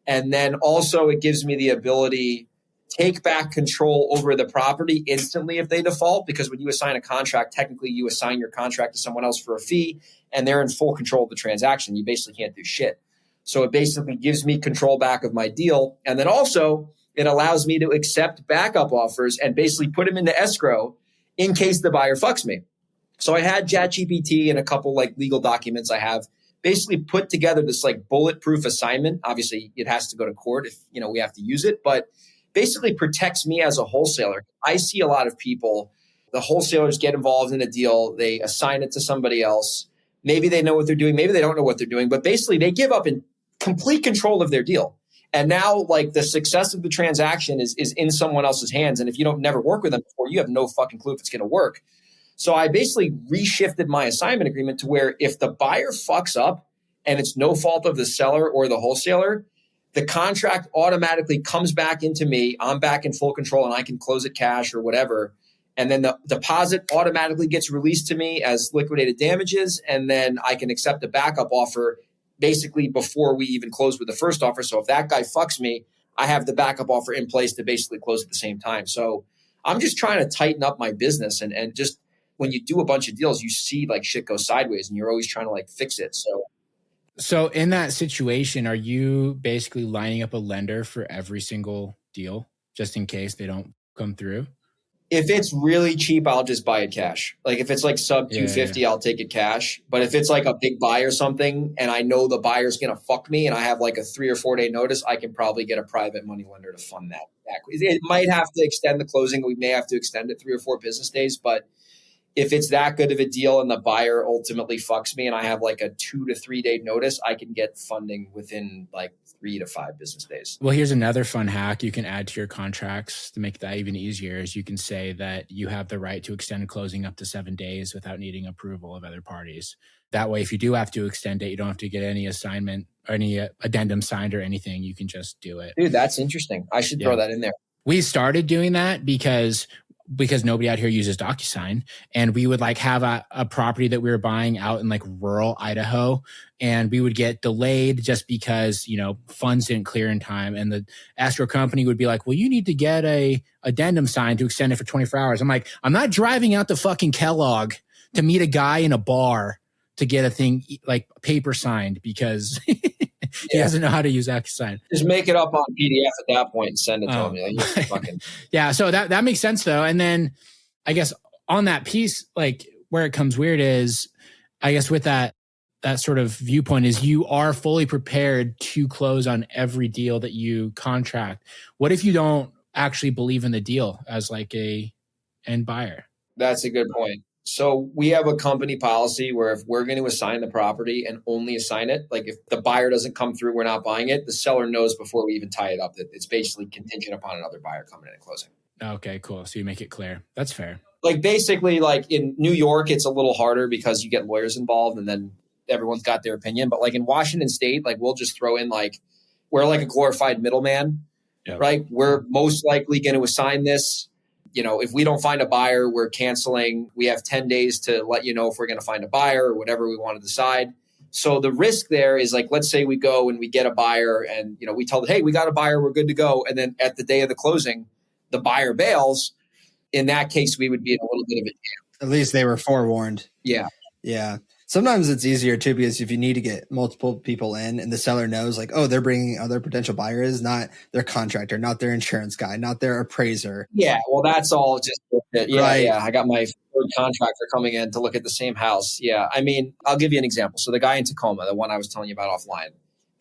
And then also it gives me the ability take back control over the property instantly if they default, because when you assign a contract, technically you assign your contract to someone else for a fee and they're in full control of the transaction. You basically can't do shit. So it basically gives me control back of my deal. And then also it allows me to accept backup offers and basically put them into escrow in case the buyer fucks me. So I had ChatGPT and a couple like legal documents I have basically put together this like bulletproof assignment. Obviously it has to go to court if, we have to use it, but basically protects me as a wholesaler. I see a lot of people, the wholesalers get involved in a deal, they assign it to somebody else. Maybe they know what they're doing, maybe they don't know what they're doing, but basically they give up in complete control of their deal. And now like the success of the transaction is in someone else's hands. And if you don't never work with them before, you have no fucking clue if it's going to work. So I basically reshifted my assignment agreement to where if the buyer fucks up and it's no fault of the seller or the wholesaler, the contract automatically comes back into me. I'm back in full control and I can close it cash or whatever. And then the deposit automatically gets released to me as liquidated damages. And then I can accept a backup offer basically before we even close with the first offer. So if that guy fucks me, I have the backup offer in place to basically close at the same time. So I'm just trying to tighten up my business. And just when you do a bunch of deals, you see like shit go sideways and you're always trying to like fix it. So in that situation, are you basically lining up a lender for every single deal just in case they don't come through? If it's really cheap, I'll just buy it cash. Like if it's like sub 250, I'll take it cash. But if it's like a big buy or something and I know the buyer's going to fuck me and I have like a 3 or 4 day notice, I can probably get a private money lender to fund that back. It might have to extend the closing. We may have to extend it 3 or 4 business days. But if it's that good of a deal and the buyer ultimately fucks me and I have like a 2 to 3 day notice, I can get funding within like 3 to 5 business days. Well, here's another fun hack you can add to your contracts to make that even easier is you can say that you have the right to extend closing up to 7 days without needing approval of other parties. That way, if you do have to extend it, you don't have to get any assignment or any addendum signed or anything. You can just do it. Dude, that's interesting. I should throw that in there. We started doing that because nobody out here uses DocuSign, and we would like have a property that we were buying out in like rural Idaho, and we would get delayed just because, you know, funds didn't clear in time. And the escrow company would be like, well, you need to get a addendum signed to extend it for 24 hours. I'm like, I'm not driving out to fucking Kellogg to meet a guy in a bar to get a thing like paper signed because he doesn't know how to use DocuSign. Just make it up on PDF at that point and send it to him. Like, fucking... Yeah, so that makes sense though. And then I guess on that piece, like where it comes weird is, I guess with that sort of viewpoint is you are fully prepared to close on every deal that you contract. What if you don't actually believe in the deal as like a end buyer? That's a good point. So we have a company policy where if we're going to assign the property and only assign it, like if the buyer doesn't come through, we're not buying it. The seller knows before we even tie it up that it's basically contingent upon another buyer coming in and closing. Okay, cool. So you make it clear. That's fair. Like basically like in New York, it's a little harder because you get lawyers involved and then everyone's got their opinion. But like in Washington State, like we'll just throw in like, we're like a glorified middleman, right? We're most likely going to assign this. You know, if we don't find a buyer, we're canceling. We have 10 days to let you know if we're going to find a buyer or whatever we want to decide. So the risk there is like, let's say we go and we get a buyer and, you know, we tell them, hey, we got a buyer, we're good to go. And then at the day of the closing, the buyer bails. In that case, we would be in a little bit of a jam. At least they were forewarned. Yeah. Yeah. Sometimes it's easier too, because if you need to get multiple people in and the seller knows like, oh, they're bringing other potential buyers, not their contractor, not their insurance guy, not their appraiser. Yeah. Well, that's all just, yeah. Right. Yeah. I got my third contractor coming in to look at the same house. Yeah. I mean, I'll give you an example. So the guy in Tacoma, the one I was telling you about offline,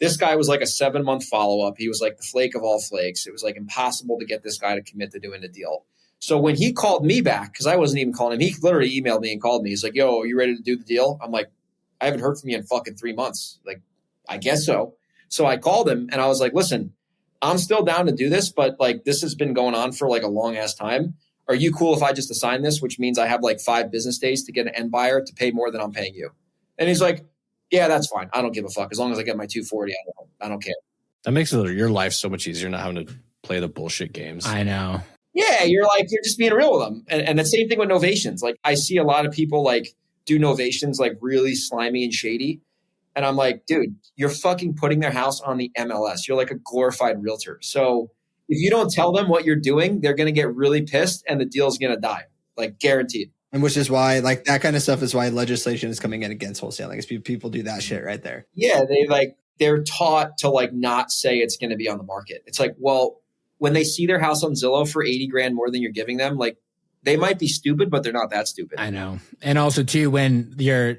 this guy was like a 7-month follow-up. He was like the flake of all flakes. It was like impossible to get this guy to commit to doing a deal. So when he called me back, because I wasn't even calling him, he literally emailed me and called me. He's like, yo, are you ready to do the deal? I'm like, I haven't heard from you in fucking 3 months. Like, I guess so. So I called him and I was like, listen, I'm still down to do this, but like this has been going on for like a long ass time. Are you cool if I just assign this, which means I have like 5 business days to get an end buyer to pay more than I'm paying you? And he's like, yeah, that's fine. I don't give a fuck. As long as I get my 240, I don't care. That makes your life so much easier, not having to play the bullshit games. I know. Yeah, you're just being real with them. And the same thing with novations. Like I see a lot of people like do novations like really slimy and shady. And I'm like, dude, you're fucking putting their house on the MLS. You're like a glorified realtor. So if you don't tell them what you're doing, they're going to get really pissed and the deal's going to die, like guaranteed. And which is why like that kind of stuff is why legislation is coming in against wholesaling. Because people do that shit right there. Yeah, they're taught to like not say it's going to be on the market. It's like, well, when they see their house on Zillow for 80 grand more than you're giving them, like they might be stupid, but they're not that stupid. I know. And also too, when your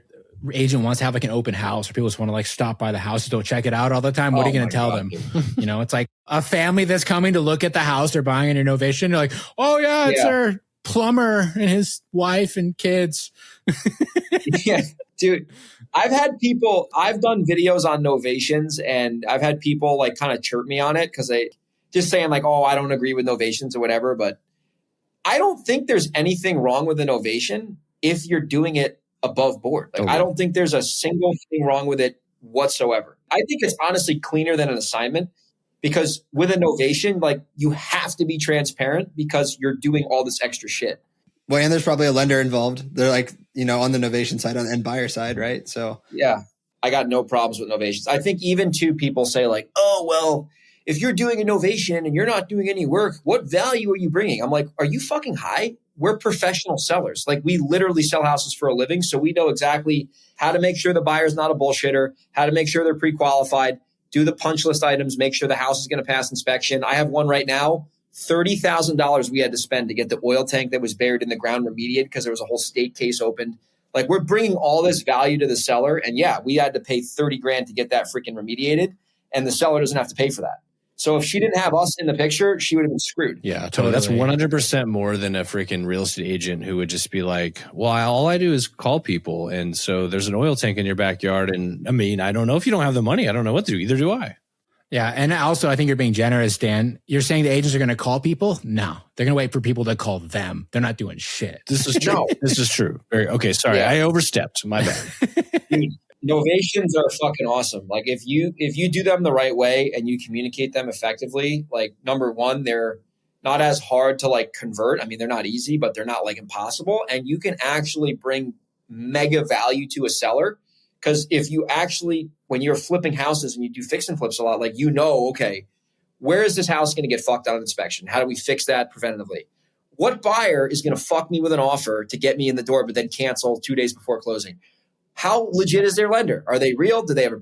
agent wants to have like an open house or people just want to like stop by the house to go check it out all the time, what are you going to tell them? You know, it's like a family that's coming to look at the house they're buying in a novation. They're like, oh yeah, it's our plumber and his wife and kids. Yeah, dude. I've done videos on novations, and I've had people like kind of chirp me on it because they just saying like, oh, I don't agree with novations or whatever. But I don't think there's anything wrong with a novation if you're doing it above board. Like, I don't think there's a single thing wrong with it whatsoever. I think it's honestly cleaner than an assignment because with a novation, like you have to be transparent because you're doing all this extra shit. Well, and there's probably a lender involved. They're like, on the novation side and buyer side, right? So yeah, I got no problems with novations. I think even two people say like, oh, well, if you're doing a novation and you're not doing any work, what value are you bringing? I'm like, are you fucking high? We're professional sellers. Like we literally sell houses for a living. So we know exactly how to make sure the buyer's not a bullshitter, how to make sure they're pre-qualified, do the punch list items, make sure the house is going to pass inspection. I have one right now. $30,000 we had to spend to get the oil tank that was buried in the ground remediated because there was a whole state case opened. Like we're bringing all this value to the seller. And yeah, we had to pay 30 grand to get that freaking remediated. And the seller doesn't have to pay for that. So if she didn't have us in the picture, she would have been screwed. Yeah, totally. That's 100% more than a freaking real estate agent who would just be like, well, all I do is call people. And so there's an oil tank in your backyard. And I mean, I don't know if you don't have the money. I don't know what to do. Either do I. Yeah. And also, I think you're being generous, Dan. You're saying the agents are going to call people? No, they're going to wait for people to call them. They're not doing shit. This is true. No. This is true. Okay. Sorry. Yeah. I overstepped. My bad. Dude, novations are fucking awesome. Like if you do them the right way and you communicate them effectively, like number one, they're not as hard to like convert. I mean, they're not easy, but they're not like impossible. And you can actually bring mega value to a seller. Because if you actually, when you're flipping houses and you do fix and flips a lot, like, okay, where is this house going to get fucked out of inspection? How do we fix that preventatively? What buyer is going to fuck me with an offer to get me in the door, but then cancel 2 days before closing? How legit is their lender? Are they real? Do they have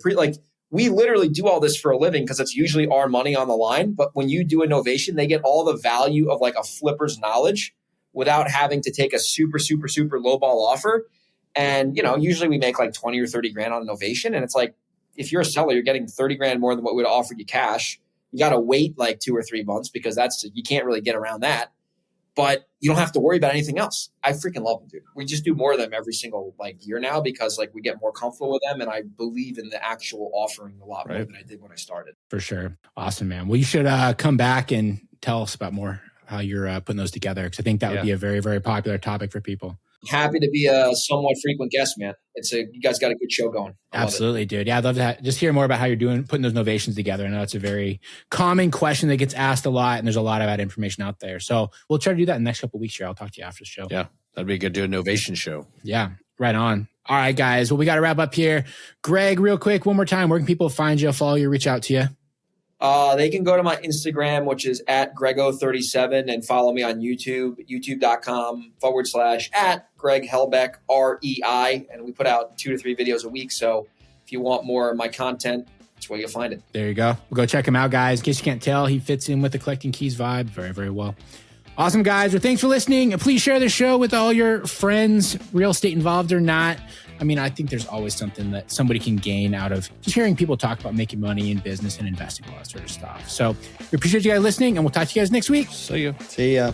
we literally do all this for a living because it's usually our money on the line. But when you do a novation, they get all the value of like a flipper's knowledge without having to take a super, super, super low ball offer. And, usually we make like 20 or 30 grand on a novation. And it's like, if you're a seller, you're getting 30 grand more than what we would offer you cash. You got to wait like 2 or 3 months because you can't really get around that. But you don't have to worry about anything else. I freaking love them, dude. We just do more of them every single year now because we get more comfortable with them. And I believe in the actual offering a lot more than I did when I started. For sure. Awesome, man. Well, you should come back and tell us about more how you're putting those together. Because I think that would be a very, very popular topic for people. Happy to be a somewhat frequent guest, man. You guys got a good show going. Absolutely, dude. Yeah, I'd love to just hear more about how you're putting those novations together. I know it's a very common question that gets asked a lot, and there's a lot of that information out there. So we'll try to do that in the next couple of weeks here. I'll talk to you after the show. Yeah, that'd be good to do a novation show. Yeah, right on. All right, guys. Well, we got to wrap up here. Greg, real quick, one more time, where can people find you, follow you, reach out to you? They can go to my Instagram, which is @Grego37, and follow me on YouTube, youtube.com/@Greg Helbeck, REI. And we put out 2 to 3 videos a week. So if you want more of my content, that's where you'll find it. There you go. We'll go check him out, guys. In case you can't tell, he fits in with the Collecting Keys vibe very, very well. Awesome, guys. Well, thanks for listening. Please share the show with all your friends, real estate involved or not. I mean, I think there's always something that somebody can gain out of just hearing people talk about making money in business and investing, all that sort of stuff. So we appreciate you guys listening, and we'll talk to you guys next week. See you. See ya.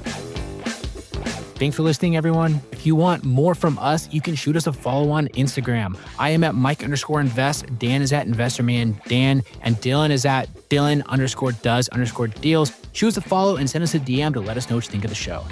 Thanks for listening, everyone. If you want more from us, you can shoot us a follow on Instagram. I am at Mike_invest. Dan is at InvestorManDan. And Dylan is at Dylan_does_deals. Shoot us a follow and send us a DM to let us know what you think of the show.